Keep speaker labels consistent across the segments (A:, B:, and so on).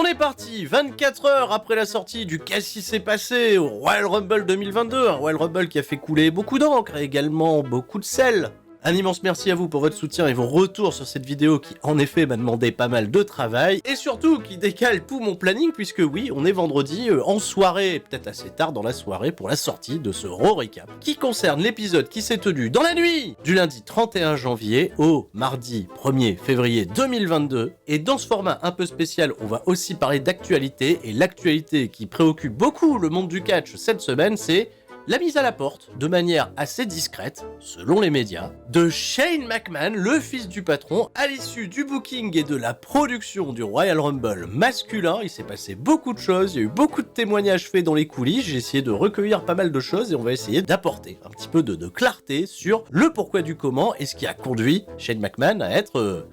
A: On est parti 24 heures après la sortie du Qu'est-ce qui s'est passé au Royal Rumble 2022, un Royal Rumble qui a fait couler beaucoup d'encre et également beaucoup de sel. Un immense merci à vous pour votre soutien et vos retours sur cette vidéo qui en effet m'a demandé pas mal de travail et surtout qui décale tout mon planning puisque oui, on est vendredi en soirée, peut-être assez tard dans la soirée pour la sortie de ce Raw Recap qui concerne l'épisode qui s'est tenu dans la nuit du lundi 31 janvier au mardi 1er février 2022 et dans ce format un peu spécial, on va aussi parler d'actualité et l'actualité qui préoccupe beaucoup le monde du catch cette semaine, c'est la mise à la porte, de manière assez discrète, selon les médias, de Shane McMahon, le fils du patron, à l'issue du booking et de la production du Royal Rumble masculin. Il s'est passé beaucoup de choses, il y a eu beaucoup de témoignages faits dans les coulisses, j'ai essayé de recueillir pas mal de choses et on va essayer d'apporter un petit peu de clarté sur le pourquoi du comment et ce qui a conduit Shane McMahon à être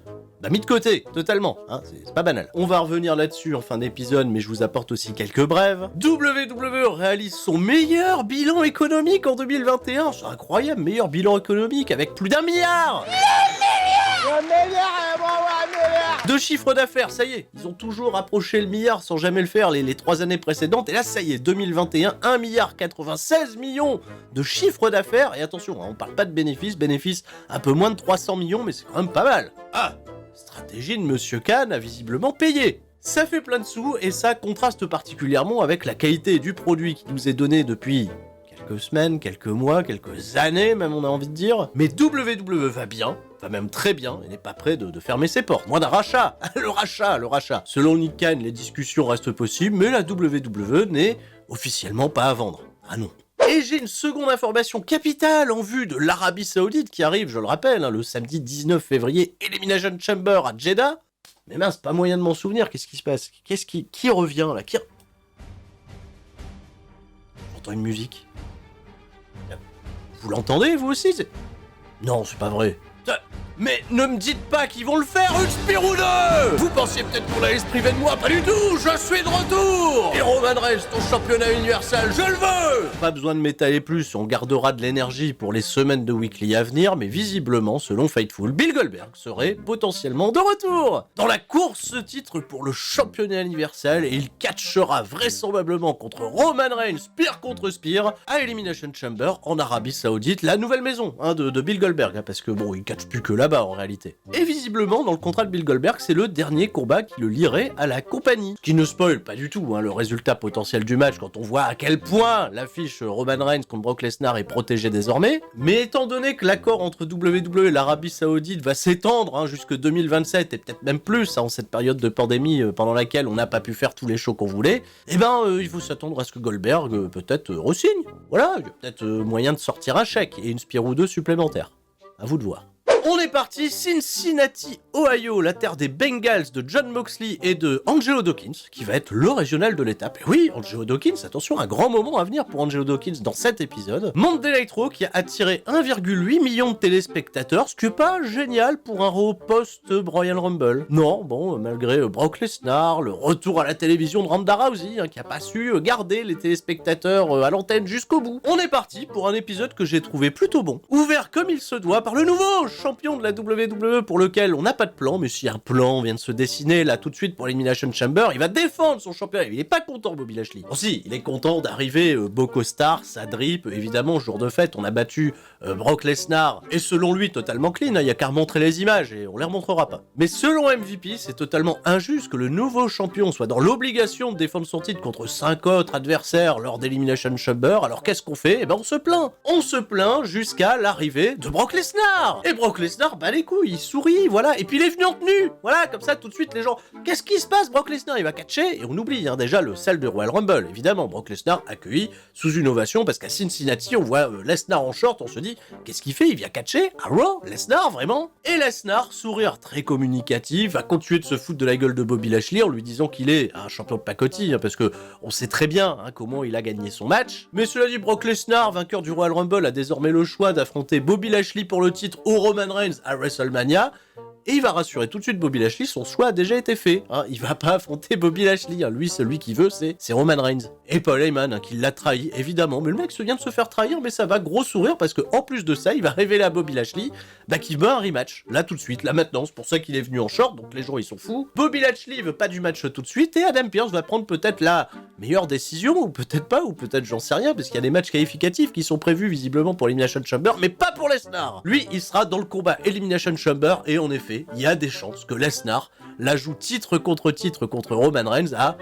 A: mis de côté, totalement, hein, c'est pas banal. On va revenir là-dessus en fin d'épisode, mais je vous apporte aussi quelques brèves. WWE réalise son meilleur bilan économique en 2021, c'est incroyable, meilleur bilan économique avec plus d'1 milliard de chiffre d'affaires, ça y est, ils ont toujours approché le milliard sans jamais le faire les 3 années précédentes, et là ça y est, 2021, 1 milliard 96 millions de chiffre d'affaires, et attention, on parle pas de bénéfices un peu moins de 300 millions, mais c'est quand même pas mal. Ah, stratégie de Monsieur Khan a visiblement payé. Ça fait plein de sous et ça contraste particulièrement avec la qualité du produit qui nous est donné depuis quelques semaines, quelques mois, quelques années même on a envie de dire. Mais WWE va bien, va même très bien et n'est pas prêt de fermer ses portes. Moins d'un rachat. Le rachat. Selon Nick Khan, les discussions restent possibles, mais la WWE n'est officiellement pas à vendre. Ah non. Et j'ai une seconde information capitale en vue de l'Arabie Saoudite qui arrive, je le rappelle, le samedi 19 février, Elimination Chamber à Jeddah. Mais mince, pas moyen de m'en souvenir, qu'est-ce qui se passe? Qui revient là? J'entends une musique. Vous l'entendez vous aussi? Non, c'est pas vrai. Mais ne me dites pas qu'ils vont le faire, Spirou 2! Vous pensiez peut-être qu'on allait se priver de moi, pas du tout! Je suis de retour! Et Roman Reigns, ton championnat universel, je le veux! Pas besoin de m'étaler plus, on gardera de l'énergie pour les semaines de weekly à venir, mais visiblement, selon Fightful, Bill Goldberg serait potentiellement de retour! Dans la course, ce titre pour le championnat universel, et il catchera vraisemblablement contre Roman Reigns, Spear contre Spear, à Elimination Chamber en Arabie Saoudite, la nouvelle maison de Bill Goldberg, parce que bon, il catch plus que là-bas en réalité. Et visiblement, dans le contrat de Bill Goldberg, c'est le dernier combat qui le lierait à la compagnie. Ce qui ne spoil pas du tout le résultat potentiel du match quand on voit à quel point l'affiche Roman Reigns contre Brock Lesnar est protégée désormais. Mais étant donné que l'accord entre WWE et l'Arabie Saoudite va s'étendre jusque 2027 et peut-être même plus en cette période de pandémie pendant laquelle on n'a pas pu faire tous les shows qu'on voulait, il faut s'attendre à ce que Goldberg peut-être re-signe. Voilà, il y a peut-être moyen de sortir un chèque et une Spear ou deux supplémentaires. À vous de voir. On est parti, Cincinnati, Ohio, la terre des Bengals de Jon Moxley et de Angelo Dawkins, qui va être le régional de l'étape. Et oui, Angelo Dawkins, attention, un grand moment à venir pour Angelo Dawkins dans cet épisode. Monday Night Raw qui a attiré 1,8 million de téléspectateurs, ce qui est pas génial pour un Raw post-Royal Rumble. Non, bon, malgré Brock Lesnar, le retour à la télévision de Ronda Rousey, qui a pas su garder les téléspectateurs à l'antenne jusqu'au bout. On est parti pour un épisode que j'ai trouvé plutôt bon, ouvert comme il se doit par le nouveau champion de la WWE pour lequel on n'a pas de plan, mais si un plan vient de se dessiner là tout de suite pour l'Elimination Chamber, il va défendre son championnat. Il est pas content, Bobby Lashley. Bon si, il est content d'arriver beau costard, sa drip, évidemment, jour de fête, on a battu Brock Lesnar, et selon lui, totalement clean, il y a qu'à remontrer les images, et on les remontrera pas. Mais selon MVP, c'est totalement injuste que le nouveau champion soit dans l'obligation de défendre son titre contre 5 autres adversaires lors d'Elimination Chamber, alors qu'est-ce qu'on fait? On se plaint. On se plaint jusqu'à l'arrivée de Brock Lesnar. Et Brock Lesnar, les couilles, il sourit, voilà, et puis il est venu en tenue, voilà, comme ça, tout de suite, les gens, qu'est-ce qui se passe, Brock Lesnar, il va catcher, et on oublie, déjà, le salle de Royal Rumble, évidemment, Brock Lesnar accueilli sous une ovation, parce qu'à Cincinnati, on voit Lesnar en short, on se dit, qu'est-ce qu'il fait, il vient catcher à Raw, Lesnar, vraiment? Et Lesnar, sourire très communicatif, va continuer de se foutre de la gueule de Bobby Lashley, en lui disant qu'il est un champion de pacotille, parce que on sait très bien, comment il a gagné son match, mais cela dit, Brock Lesnar, vainqueur du Royal Rumble, a désormais le choix d'affronter Bobby Lashley pour le titre ou Roman Reigns à WrestleMania, Et il va rassurer tout de suite Bobby Lashley, son choix a déjà été fait. Hein. Il va pas affronter Bobby Lashley. Hein. Lui, celui qui veut, c'est Roman Reigns. Et Paul Heyman, hein, qui l'a trahi, évidemment. Mais le mec se vient de se faire trahir, mais ça va, gros sourire, parce que en plus de ça, il va révéler à Bobby Lashley qu'il veut un rematch. Là, tout de suite, là maintenant. C'est pour ça qu'il est venu en short, donc les gens, ils sont fous. Bobby Lashley veut pas du match tout de suite, et Adam Pearce va prendre peut-être la meilleure décision, ou peut-être pas, ou peut-être j'en sais rien, parce qu'il y a des matchs qualificatifs qui sont prévus visiblement pour l'Elimination Chamber, mais pas pour Lesnar. Lui, il sera dans le combat Elimination Chamber, et en effet, il y a des chances que Lesnar la joue titre contre Roman Reigns à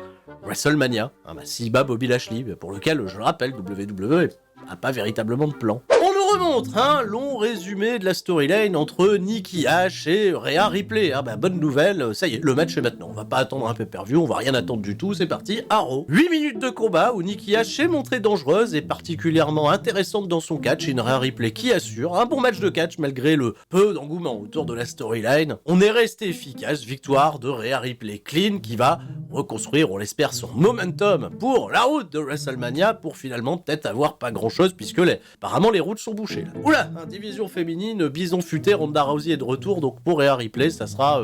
A: WrestleMania. S'il bat Bobby Lashley, pour lequel, je le rappelle, WWE a pas véritablement de plan. On nous remontre un long résumé de la storyline entre Nikki Ash et Rhea Ripley. Bonne nouvelle, ça y est, le match est maintenant. On va pas attendre un pay-per-view, on va rien attendre du tout, c'est parti, à Raw. 8 minutes de combat où Nikki Ash s'est montrée dangereuse et particulièrement intéressante dans son catch, et une Rhea Ripley qui assure un bon match de catch malgré le peu d'engouement autour de la storyline. On est resté efficace, victoire de Rhea Ripley clean qui va reconstruire, on l'espère, son momentum pour la route de WrestleMania pour finalement peut-être avoir pas grand chose puisque apparemment les routes sont bouchées là. Oula, division féminine, Bison Futé, Ronda Rousey est de retour, donc pour Rhea Ripley, ça sera,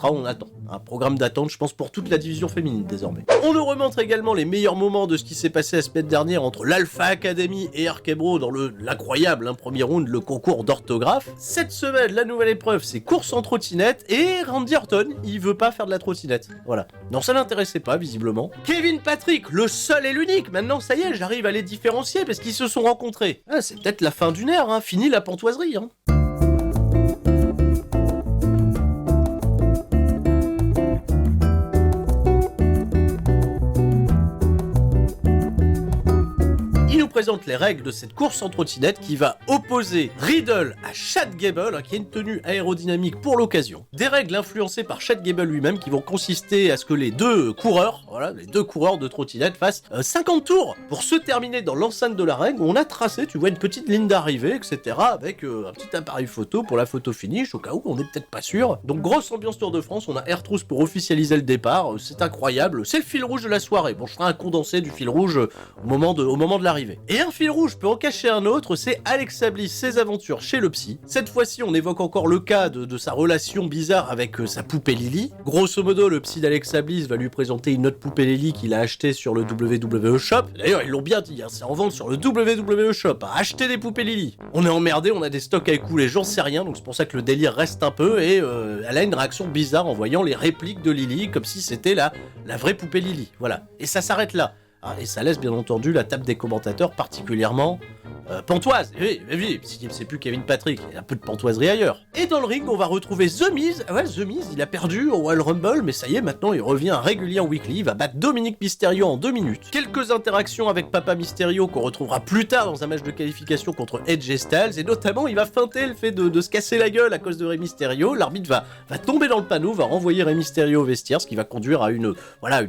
A: on attend. Un programme d'attente, je pense, pour toute la division féminine désormais. On nous remontre également les meilleurs moments de ce qui s'est passé la semaine dernière entre l'Alpha Academy et Arkebro dans l'incroyable premier round, le concours d'orthographe. Cette semaine, la nouvelle épreuve, c'est course en trottinette, et Randy Orton, il veut pas faire de la trottinette. Voilà. Non, ça l'intéressait pas, visiblement. Kevin Patrick, le seul et l'unique. Maintenant, ça y est, j'arrive à les différencier parce qu'ils se sont rencontrés. C'est peut-être la fin d'une ère, fini la pantoiserie, présente les règles de cette course en trottinette qui va opposer Riddle à Chad Gable, qui a une tenue aérodynamique pour l'occasion. Des règles influencées par Chad Gable lui-même qui vont consister à ce que les deux coureurs de trottinette fassent 50 tours pour se terminer dans l'enceinte de la ring où on a tracé, tu vois, une petite ligne d'arrivée, etc. avec un petit appareil photo pour la photo finish au cas où on n'est peut-être pas sûr. Donc grosse ambiance Tour de France, on a R-Truth pour officialiser le départ, c'est incroyable, c'est le fil rouge de la soirée. Bon, je ferai un condensé du fil rouge au moment de l'arrivée. Et un fil rouge peut en cacher un autre, c'est Alexa Bliss, ses aventures chez le psy. Cette fois-ci, on évoque encore le cas de sa relation bizarre avec sa poupée Lily. Grosso modo, le psy d'Alexa Bliss va lui présenter une autre poupée Lily qu'il a achetée sur le WWE Shop. D'ailleurs, ils l'ont bien dit, c'est en vente sur le WWE Shop. Acheter des poupées Lily. On est emmerdé, on a des stocks à écouler, j'en sais rien, donc c'est pour ça que le délire reste un peu, et elle a une réaction bizarre en voyant les répliques de Lily, comme si c'était la vraie poupée Lily. Voilà. Et ça s'arrête là. Et ça laisse bien entendu la table des commentateurs particulièrement pantoise. Oui, c'est plus Kevin Patrick, il y a un peu de pantoiserie ailleurs. Et dans le ring, on va retrouver The Miz. The Miz, il a perdu au Royal Rumble, mais ça y est, maintenant il revient régulier en weekly, il va battre Dominic Mysterio en 2 minutes. Quelques interactions avec Papa Mysterio qu'on retrouvera plus tard dans un match de qualification contre Edge et Styles, et notamment il va feinter le fait de se casser la gueule à cause de Rey Mysterio. L'arbitre va tomber dans le panneau, va renvoyer Rey Mysterio au vestiaire, ce qui va conduire à une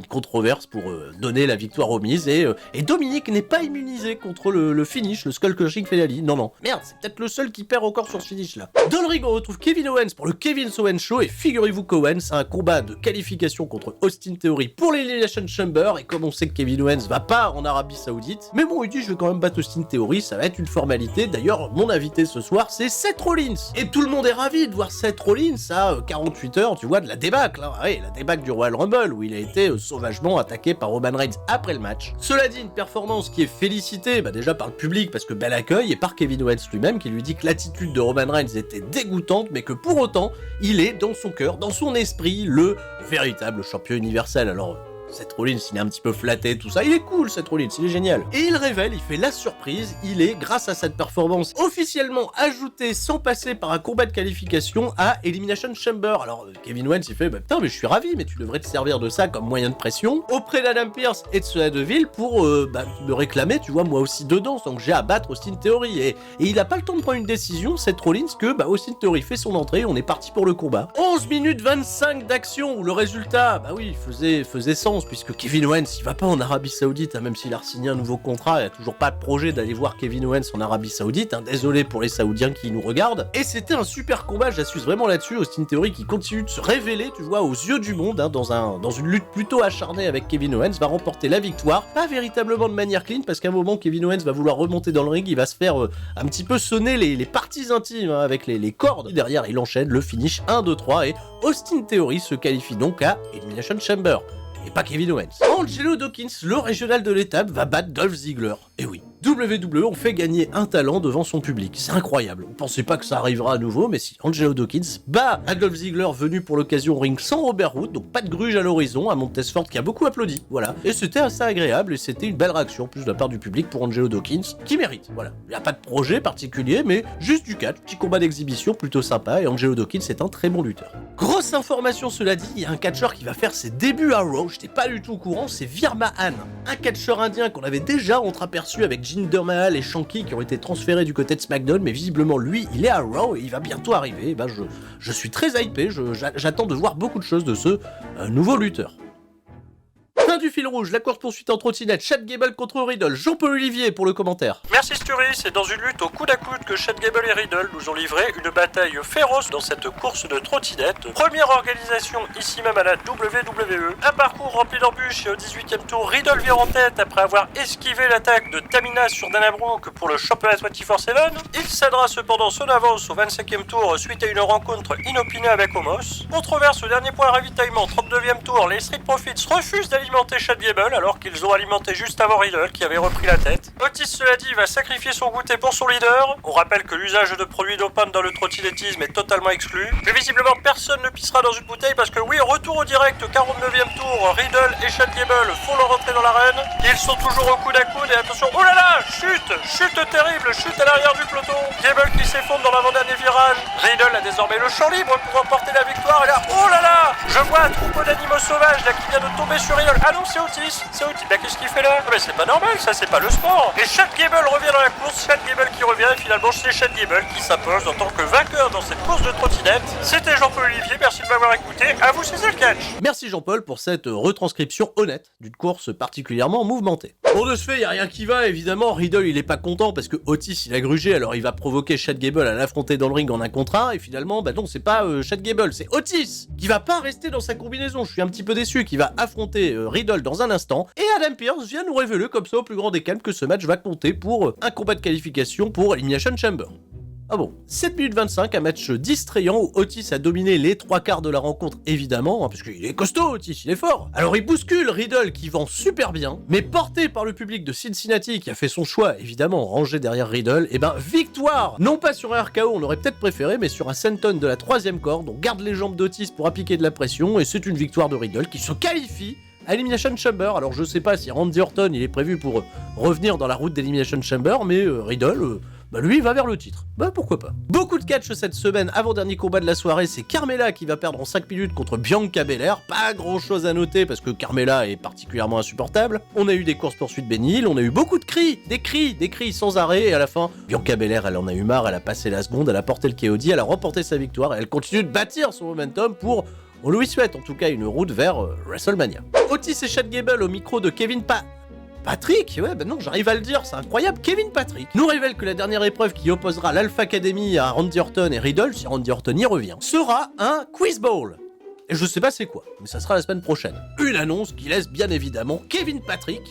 A: controverse pour donner la victoire au Miz, et Dominic n'est pas immunisé contre le finish, le Skull Crushing Finale. Non. Merde, c'est peut-être le seul qui perd encore sur ce finish là. Dans le ring, on retrouve Kevin Owens pour le Kevin Owens Show, et figurez-vous qu'Owens a un combat de qualification contre Austin Theory pour l'Elimination Chamber, et comme on sait que Kevin Owens va pas en Arabie Saoudite, mais bon, il dit je vais quand même battre Austin Theory, ça va être une formalité. D'ailleurs, mon invité ce soir, c'est Seth Rollins. Et tout le monde est ravi de voir Seth Rollins à 48 heures, tu vois, de la débâcle. La débâcle du Royal Rumble, où il a été sauvagement attaqué par Roman Reigns après le match. Cela dit, une performance qui est félicitée déjà par le public parce que bel accueil, et par Kevin Owens lui-même qui lui dit que l'attitude de Roman Reigns était dégoûtante, mais que pour autant, il est dans son cœur, dans son esprit, le véritable champion universel. Alors, Seth Rollins, il est un petit peu flatté, tout ça. Il est cool, Seth Rollins, il est génial. Et il révèle, il fait la surprise, il est, grâce à cette performance, officiellement ajouté sans passer par un combat de qualification à Elimination Chamber. Alors, Kevin Owens, il fait, putain, mais je suis ravi, mais tu devrais te servir de ça comme moyen de pression auprès d'Adam Pearce et de Sonya Deville pour me réclamer, tu vois, moi aussi dedans, donc j'ai à battre Austin Theory. Et il a pas le temps de prendre une décision, Seth Rollins, que Austin Theory fait son entrée, on est parti pour le combat. 11 minutes 25 d'action, où le résultat, faisait sens, chance puisque Kevin Owens il va pas en Arabie Saoudite, hein, même s'il a signé un nouveau contrat, il n'y a toujours pas de projet d'aller voir Kevin Owens en Arabie Saoudite, hein, désolé pour les Saoudiens qui nous regardent. Et c'était un super combat, j'assume vraiment là-dessus, Austin Theory qui continue de se révéler, tu vois, aux yeux du monde, hein, dans une lutte plutôt acharnée avec Kevin Owens, va remporter la victoire, pas véritablement de manière clean, parce qu'à un moment Kevin Owens va vouloir remonter dans le ring, il va se faire un petit peu sonner les parties intimes, hein, avec les cordes. Et derrière il enchaîne le finish 1, 2, 3 et Austin Theory se qualifie donc à Elimination Chamber. Et pas Kevin Owens. Angelo Dawkins, le régional de l'étape, va battre Dolph Ziggler. Et oui, WWE ont fait gagner un talent devant son public. C'est incroyable. On pensait pas que ça arrivera à nouveau, mais si Angelo Dawkins bat Dolph Ziggler venu pour l'occasion au ring sans Robert Roode, donc pas de gruge à l'horizon, à Montesfort qui a beaucoup applaudi. Voilà. Et c'était assez agréable et c'était une belle réaction, en plus de la part du public pour Angelo Dawkins, qui mérite. Voilà. Il n'y a pas de projet particulier, mais juste du catch, petit combat d'exhibition plutôt sympa, et Angelo Dawkins est un très bon lutteur. Grosse information, cela dit, il y a un catcheur qui va faire ses débuts à Raw, j'étais pas du tout au courant, c'est Veer Mahaan, un catcheur indien qu'on avait déjà entreaperçu avec Jinder Mahal et Shanky qui ont été transférés du côté de SmackDown, mais visiblement lui, il est à Raw et il va bientôt arriver. Et ben je suis très hypé, j'attends de voir beaucoup de choses de ce nouveau lutteur. Fin du fil rouge, la course-poursuite en trottinette, Chad Gable contre Riddle, Jean-Paul Olivier pour le commentaire.
B: Merci Stury, c'est dans une lutte au coude à coude que Chad Gable et Riddle nous ont livré une bataille féroce dans cette course de trottinette. Première organisation ici même à la WWE, un parcours rempli d'embûches et au 18e tour, Riddle vire en tête après avoir esquivé l'attaque de Tamina sur Dana Brooke pour le championnat 24/7. Il cédera cependant son avance au 25e tour suite à une rencontre inopinée avec Omos. Controverse au dernier point ravitaillement, 39e tour, les Street Profits refusent d'alimenter Chad Gable alors qu'ils ont alimenté juste avant Riddle qui avait repris la tête. Otis, cela dit, va sacrifier son goûter pour son leader. On rappelle que l'usage de produits dopants dans le trottinettisme est totalement exclu. Mais visiblement personne ne pissera dans une bouteille parce que oui, retour au direct, 49e tour, Riddle et Chad Gable font leur entrée dans l'arène. Ils sont toujours au coude à coude et attention, oh là là, chute terrible, chute à l'arrière du peloton. Gable qui s'effondre dans l'avant-dernier virage. Riddle a désormais le champ libre pour remporter la victoire et là, oh là là, je vois un troupeau d'animaux sauvages là qui vient de tomber sur Riddle. Ah non, c'est Otis. Bah qu'est-ce qu'il fait là? Ah bah c'est pas normal, ça c'est pas le sport. Et Chad Gable revient dans la course, Chad Gable qui revient et finalement c'est Chad Gable qui s'impose en tant que vainqueur dans cette course de trottinette. C'était Jean-Paul Olivier, merci de m'avoir écouté, à vous c'est le catch.
A: Merci Jean-Paul pour cette retranscription honnête d'une course particulièrement mouvementée. Bon de ce fait, y a rien qui va évidemment, Riddle il est pas content parce que Otis il a grugé alors il va provoquer Chad Gable à l'affronter dans le ring en 1 contre 1 et finalement bah non c'est pas Chad Gable, c'est Otis qui va pas rester dans sa combinaison, je suis un petit peu déçu, qui va affronter Riddle dans un instant et Adam Pearce vient nous révéler comme ça au plus grand des calmes que ce match va compter pour un combat de qualification pour Elimination Chamber. Ah bon, 7 minutes 25, un match distrayant où Otis a dominé les 3/4 de la rencontre évidemment, hein, parce qu'il est costaud Otis, il est fort. Alors il bouscule Riddle qui vend super bien, mais porté par le public de Cincinnati qui a fait son choix évidemment rangé derrière Riddle, et ben victoire. Non pas sur un RKO, on aurait peut-être préféré, mais sur un senton de la 3e corde, on garde les jambes d'Otis pour appliquer de la pression et c'est une victoire de Riddle qui se qualifie à Elimination Chamber. Alors je sais pas si Randy Orton il est prévu pour revenir dans la route d'Elimination Chamber, mais Riddle, lui il va vers le titre. Bah pourquoi pas. Beaucoup de catch cette semaine, avant-dernier combat de la soirée, c'est Carmella qui va perdre en 5 minutes contre Bianca Belair. Pas grand chose à noter parce que Carmella est particulièrement insupportable. On a eu des courses-poursuites béniles, on a eu beaucoup de cris, des cris sans arrêt, et à la fin, Bianca Belair elle en a eu marre, elle a passé la seconde, elle a porté le KOD, elle a remporté sa victoire et elle continue de bâtir son momentum pour... On lui souhaite en tout cas une route vers WrestleMania. Otis et Chad Gable au micro de Patrick, ouais, non, j'arrive à le dire, c'est incroyable, Kevin Patrick nous révèle que la dernière épreuve qui opposera l'Alpha Academy à Randy Orton et Riddle, si Randy Orton y revient, sera un Quiz Bowl. Et je sais pas c'est quoi, mais ça sera la semaine prochaine. Une annonce qui laisse bien évidemment Kevin Patrick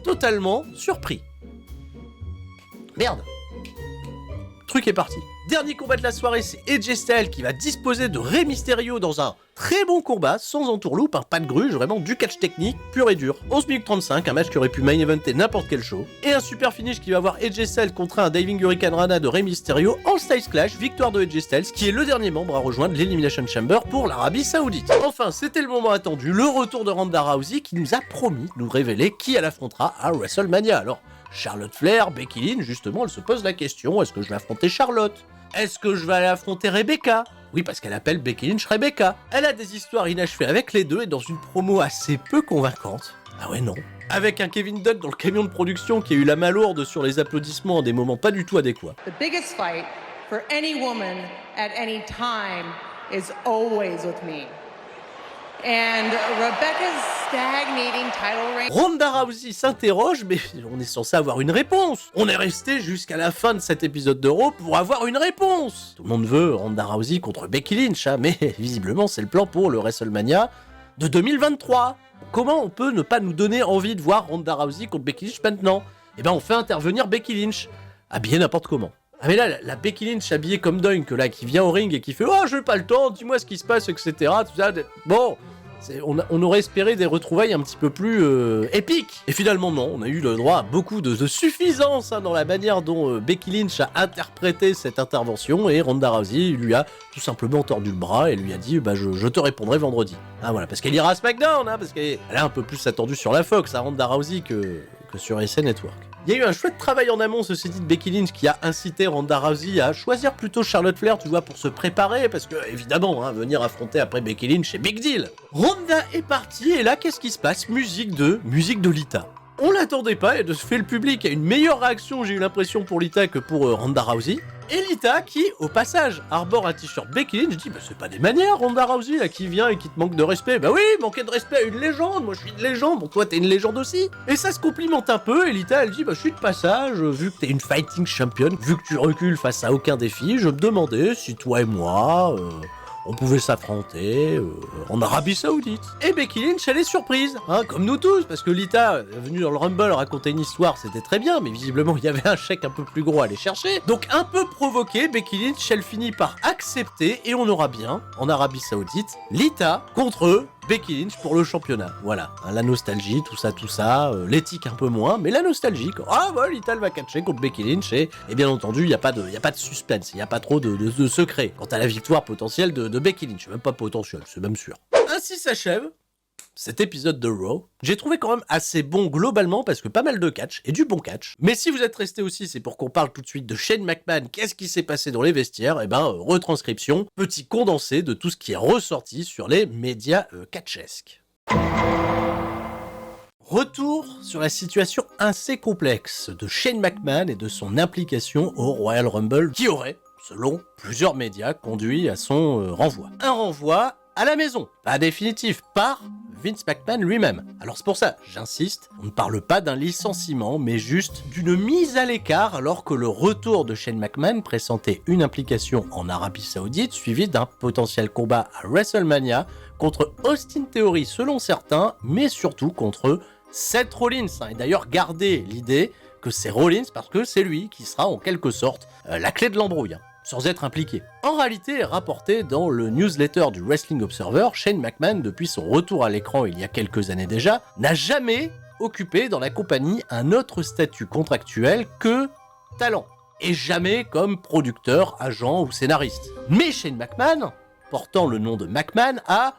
A: totalement surpris. Merde. Truc est parti. Dernier combat de la soirée, c'est AJ Styles qui va disposer de Rey Mysterio dans un très bon combat, sans entourloupe, pas de gruge, vraiment du catch technique, pur et dur. 11 minutes 35, un match qui aurait pu main eventer n'importe quel show. Et un super finish qui va voir AJ Styles contre un Diving Hurricane Rana de Rey Mysterio en Styles Clash, victoire de AJ Styles, qui est le dernier membre à rejoindre l'Elimination Chamber pour l'Arabie Saoudite. Enfin, c'était le moment attendu, le retour de Ronda Rousey qui nous a promis de nous révéler qui elle affrontera à WrestleMania. Alors, Charlotte Flair, Becky Lynch, justement, elle se pose la question, est-ce que je vais affronter Charlotte ? Est-ce que je vais aller affronter Rebecca ? Oui, parce qu'elle appelle Becky Lynch Rebecca. Elle a des histoires inachevées avec les deux et dans une promo assez peu convaincante. Ah ouais, non. Avec un Kevin Dunn dans le camion de production qui a eu la malourde sur les applaudissements à des moments pas du tout adéquats.
C: The biggest fight for any woman at any time is always with me. and Rebecca's stagnating title reign.
A: Ronda Rousey s'interroge, mais on est censé avoir une réponse. On est resté jusqu'à la fin de cet épisode de Raw pour avoir une réponse. Tout le monde veut Ronda Rousey contre Becky Lynch, hein, mais visiblement c'est le plan pour le WrestleMania de 2023. Comment on peut ne pas nous donner envie de voir Ronda Rousey contre Becky Lynch maintenant ? Eh ben on fait intervenir Becky Lynch, habillée n'importe comment. Ah mais là, la Becky Lynch habillée comme Dunk, là, qui vient au ring et qui fait « Oh, j'ai pas le temps, dis-moi ce qui se passe, etc. » Tout ça, bon, on aurait espéré des retrouvailles un petit peu plus épiques. Et finalement, non, on a eu le droit à beaucoup de suffisance dans la manière dont Becky Lynch a interprété cette intervention, et Ronda Rousey lui a tout simplement tordu le bras et lui a dit « Bah, je te répondrai vendredi. » Ah voilà, parce qu'elle ira à SmackDown, hein, parce qu'elle est un peu plus attendue sur la Fox, à Ronda Rousey, que sur SN Network. Il y a eu un chouette travail en amont, ceci dit, de Becky Lynch, qui a incité Ronda Rousey à choisir plutôt Charlotte Flair, tu vois, pour se préparer, parce que, évidemment, hein, venir affronter après Becky Lynch, c'est big deal. Ronda est partie, et là, qu'est-ce qui se passe ? Musique de Lita. On l'attendait pas, et de ce fait, le public a une meilleure réaction, j'ai eu l'impression, pour Lita que pour Ronda Rousey. Et Lita, qui, au passage, arbore un t-shirt Becky Lynch, dit « Bah c'est pas des manières, Ronda Rousey, là, qui vient et qui te manque de respect. » Bah oui, manquer de respect à une légende, moi je suis une légende, bon toi t'es une légende aussi. Et ça se complimente un peu, et Lita, elle dit « Bah je suis de passage, vu que t'es une fighting champion, vu que tu recules face à aucun défi, je me demandais si toi et moi... on pouvait s'affronter en Arabie Saoudite. » Et Becky Lynch, elle est surprise, hein, comme nous tous, parce que Lita est venue dans le Rumble raconter une histoire, c'était très bien, mais visiblement il y avait un chèque un peu plus gros à aller chercher. Donc un peu provoquée, Becky Lynch, elle finit par accepter, et on aura bien, en Arabie Saoudite, Lita contre Becky Lynch pour le championnat. Voilà, hein, la nostalgie, tout ça, l'éthique un peu moins, mais la nostalgie. Ah bah Lita elle va catcher contre Becky Lynch, et bien entendu, il n'y a pas de suspense, il n'y a pas trop de secret quant à la victoire potentielle de Becky Lynch, même pas potentielle, c'est même sûr. Ainsi s'achève cet épisode de Raw. J'ai trouvé quand même assez bon globalement, parce que pas mal de catch, et du bon catch. Mais si vous êtes resté aussi, c'est pour qu'on parle tout de suite de Shane McMahon, qu'est-ce qui s'est passé dans les vestiaires, et ben retranscription, petit condensé de tout ce qui est ressorti sur les médias catchesques. Retour sur la situation assez complexe de Shane McMahon et de son implication au Royal Rumble, qui aurait, selon plusieurs médias, conduit à son renvoi. Un renvoi à la maison, pas définitif, par Vince McMahon lui-même. Alors c'est pour ça, j'insiste, on ne parle pas d'un licenciement, mais juste d'une mise à l'écart, alors que le retour de Shane McMahon pressentait une implication en Arabie Saoudite, suivi d'un potentiel combat à WrestleMania contre Austin Theory selon certains, mais surtout contre Seth Rollins. Et d'ailleurs, gardez l'idée que c'est Rollins parce que c'est lui qui sera en quelque sorte la clé de l'embrouille, sans être impliqué. En réalité, rapporté dans le newsletter du Wrestling Observer, Shane McMahon, depuis son retour à l'écran il y a quelques années déjà, n'a jamais occupé dans la compagnie un autre statut contractuel que talent, et jamais comme producteur, agent ou scénariste. Mais Shane McMahon, portant le nom de McMahon, a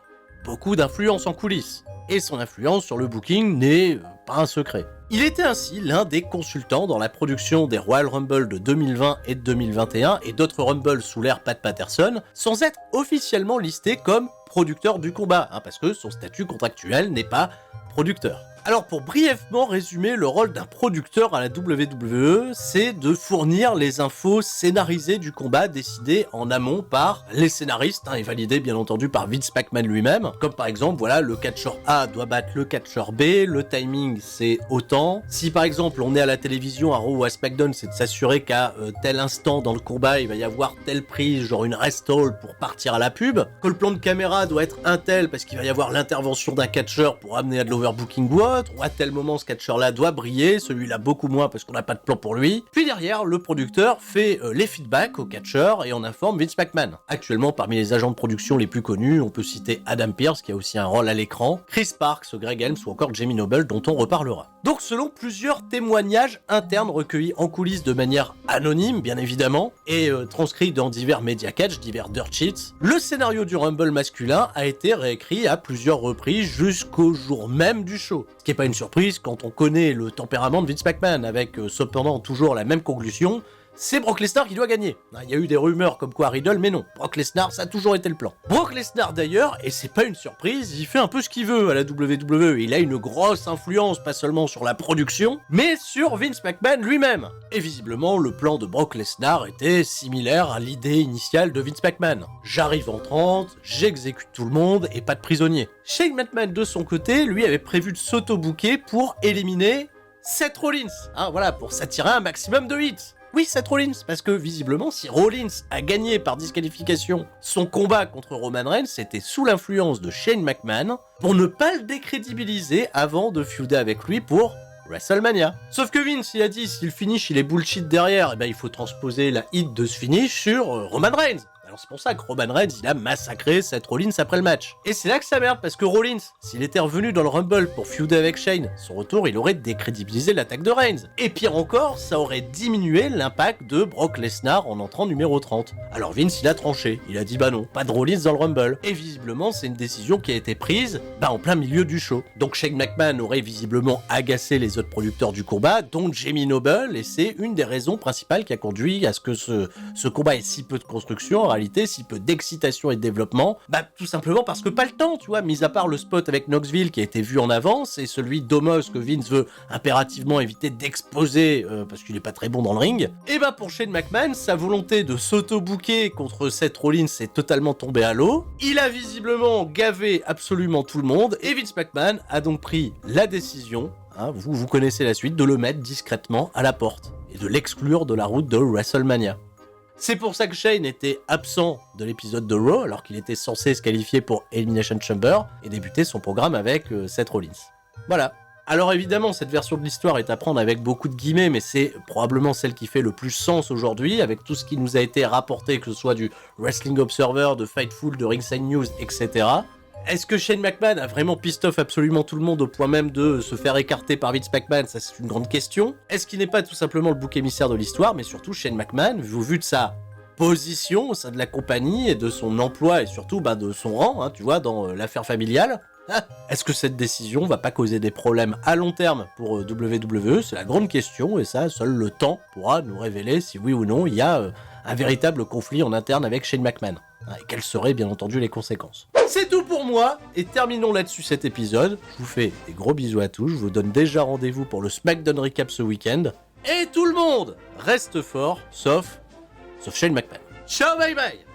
A: beaucoup d'influence en coulisses, et son influence sur le booking n'est pas un secret. Il était ainsi l'un des consultants dans la production des Royal Rumble de 2020 et de 2021 et d'autres Rumble sous l'ère Pat Patterson, sans être officiellement listé comme producteur du combat, parce que son statut contractuel n'est pas producteur. Alors pour brièvement résumer le rôle d'un producteur à la WWE, c'est de fournir les infos scénarisées du combat décidées en amont par les scénaristes, et validées bien entendu par Vince McMahon lui-même, comme par exemple, voilà, le catcheur A doit battre le catcheur B, le timing c'est autant. Si par exemple on est à la télévision à Raw ou à SmackDown, c'est de s'assurer qu'à tel instant dans le combat il va y avoir telle prise, genre une rest hold pour partir à la pub, que le plan de caméra doit être un tel parce qu'il va y avoir l'intervention d'un catcheur pour amener à de l'overbooking ou autre, ou à tel moment ce catcheur-là doit briller, celui-là beaucoup moins parce qu'on n'a pas de plan pour lui. Puis derrière, le producteur fait les feedbacks au catcheur et on informe Vince McMahon. Actuellement, parmi les agents de production les plus connus, on peut citer Adam Pearce qui a aussi un rôle à l'écran, Chris Parks, Greg Helms ou encore Jamie Noble dont on reparlera. Donc selon plusieurs témoignages internes recueillis en coulisses de manière anonyme bien évidemment, et transcrits dans divers médias catch, divers dirt sheets, le scénario du Rumble masculin a été réécrit à plusieurs reprises jusqu'au jour même du show. Ce qui n'est pas une surprise quand on connaît le tempérament de Vince McMahon, avec cependant toujours la même conclusion, c'est Brock Lesnar qui doit gagner. Il y a eu des rumeurs comme quoi Riddle, mais non, Brock Lesnar, ça a toujours été le plan. Brock Lesnar d'ailleurs, et c'est pas une surprise, il fait un peu ce qu'il veut à la WWE. Il a une grosse influence, pas seulement sur la production, mais sur Vince McMahon lui-même. Et visiblement, le plan de Brock Lesnar était similaire à l'idée initiale de Vince McMahon. J'arrive en 30, j'exécute tout le monde et pas de prisonnier. Shane McMahon de son côté, lui avait prévu de s'auto-booker pour éliminer Seth Rollins, voilà, pour s'attirer un maximum de hits. Oui, Seth Rollins, parce que visiblement, si Rollins a gagné par disqualification son combat contre Roman Reigns, c'était sous l'influence de Shane McMahon pour ne pas le décrédibiliser avant de feuder avec lui pour WrestleMania. Sauf que Vince, il a dit, si le finish il est bullshit derrière, il faut transposer la hit de ce finish sur Roman Reigns. Alors c'est pour ça que Roman Reigns, il a massacré Seth Rollins après le match. Et c'est là que ça merde, parce que Rollins, s'il était revenu dans le Rumble pour feuder avec Shane, son retour, il aurait décrédibilisé l'attaque de Reigns. Et pire encore, ça aurait diminué l'impact de Brock Lesnar en entrant numéro 30. Alors Vince, il a tranché. Il a dit bah non, pas de Rollins dans le Rumble. Et visiblement, c'est une décision qui a été prise en plein milieu du show. Donc Shane McMahon aurait visiblement agacé les autres producteurs du combat, dont Jamie Noble, et c'est une des raisons principales qui a conduit à ce que ce combat ait si peu de construction, en réalité, si peu d'excitation et de développement. Tout simplement parce que pas le temps, tu vois, mis à part le spot avec Knoxville qui a été vu en avance, et celui d'Omos que Vince veut impérativement éviter d'exposer parce qu'il est pas très bon dans le ring. Et pour Shane McMahon, sa volonté de s'auto-booker contre Seth Rollins est totalement tombée à l'eau. Il a visiblement gavé absolument tout le monde, et Vince McMahon a donc pris la décision, vous connaissez la suite, de le mettre discrètement à la porte, et de l'exclure de la route de WrestleMania. C'est pour ça que Shane était absent de l'épisode de Raw, alors qu'il était censé se qualifier pour Elimination Chamber, et débuter son programme avec Seth Rollins. Voilà. Alors évidemment, cette version de l'histoire est à prendre avec beaucoup de guillemets, mais c'est probablement celle qui fait le plus sens aujourd'hui, avec tout ce qui nous a été rapporté, que ce soit du Wrestling Observer, de Fightful, de Ringside News, etc. Est-ce que Shane McMahon a vraiment pissed off absolument tout le monde au point même de se faire écarter par Vince McMahon? Ça, c'est une grande question. Est-ce qu'il n'est pas tout simplement le bouc émissaire de l'histoire, mais surtout Shane McMahon, au vu de sa position au sein de la compagnie et de son emploi et surtout de son rang, tu vois, dans l'affaire familiale? Est-ce que cette décision va pas causer des problèmes à long terme pour WWE? C'est la grande question, et ça, seul le temps pourra nous révéler si oui ou non il y a un véritable conflit en interne avec Shane McMahon. Et quelles seraient bien entendu les conséquences. C'est tout pour moi, et terminons là-dessus cet épisode. Je vous fais des gros bisous à tous, je vous donne déjà rendez-vous pour le SmackDown Recap ce week-end. Et tout le monde reste fort, sauf Shane McMahon. Ciao, bye bye.